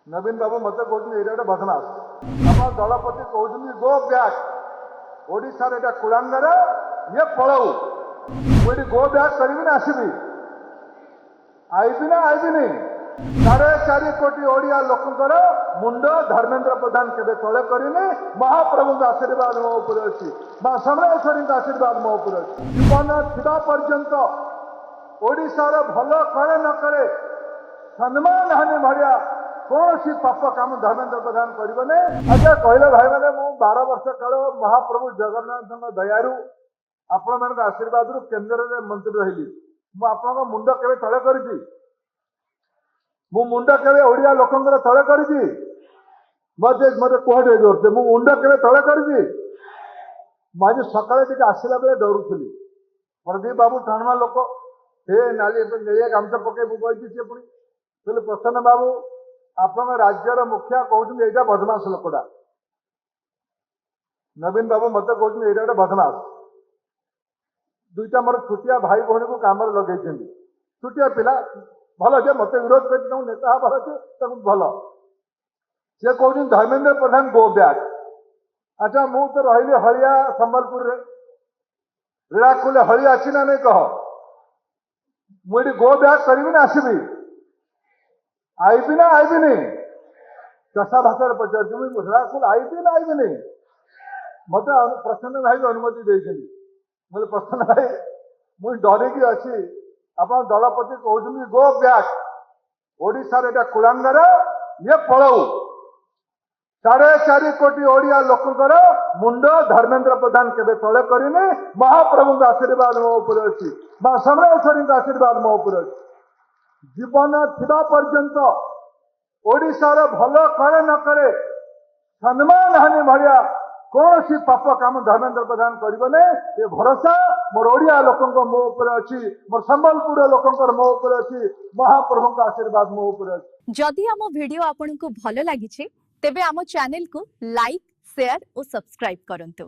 नवीन बाबू मत कहते ये बदमाश आम दलपति कहते गो बैक ओडार एटा कुलांगर ये पलऊ मुझे गो बैक करी आसबि आईबी ना आईबिनी 4.5 कोटी ओडिया लोकंकर मुंड धर्मेंद्र प्रधान केबे तले करिनी महाप्रभु आशीर्वाद मो ऊपर अच्छी मां समलेश्वरी आशीर्वाद मो ऊपर अच्छी जीवन थिबा पर्यंत ओडिशार भल करे न करे सम्मान हानि भाया कौन सी पाप काम धर्मेंद्र प्रधान करे। अच्छा कहले भाई मैंने मु 12 वर्ष काल महाप्रभु जगन्नाथ दयारू आपण मान आशीर्वाद केन्द्र में मंत्री रही मुझ मुंड के तले करी मु मुंड के ओडिया लोकंर तले करी मत कहते जोर से मु मुंड के तले करी मुझे सकाଳେ टे आसला बेले डरुली प्रदीप बाबू टाणवा लोक हे नाली नेड़िया गामछा पकई कही सी पुणी कहले प्रसन्न बाबू आपण राज्यर मुखिया कहते यहाँ बदमाश लोकटा नवीन बाबू मत कहते ये बदमाश दुईटा मोर छुटिया भाई भौणी को काम लगे छुटिया पिला भल जे मत विरोध कर नेता हबार अच्छे भल सी कहते धर्मेंद्र प्रधान गो बैक। अच्छा मु तो रही हलिया संबलपुर रीलाकुल हलिया अच्छी ना नहीं कह मुझे गो बैक करी ना आसबि आईबी ना आईबिनी चषा भाषा पचार रीलाकुल आईबी ना आईबिनी मत प्रसन्न भाई अनुमति देते बोले प्रसन्न भाई मुझे डरिकी अच्छी आप दलपति कहते गो बैक ओडार एटा कुलांगर ये पलऊ 4.5 कोटी ओडिया लोकंकर मुंड धर्मेंद्र प्रधान केबे तले करिनी महाप्रभु आशीर्वाद मो ऊपर अच्छी मां समलेश्वरी आशीर्वाद मो ऊपर अच्छी जीवन थिबा पर्यंत ओडिशार भल करे न करे सम्मान हानि भाया कौन सी पाप काम धर्मेंद्र प्रधान करे ये भरोसा मोर ओडिया लोकंक मो ऊपर अच्छी मोर संबलपुर लोकंकर मो ऊपर अच्छी महाप्रभु आशीर्वाद मो ऊपर अच्छी। जदि आम वीडियो आपन को भल लगी तेबे आम चैनल को लाइक शेयर और सब्सक्राइब करंतु।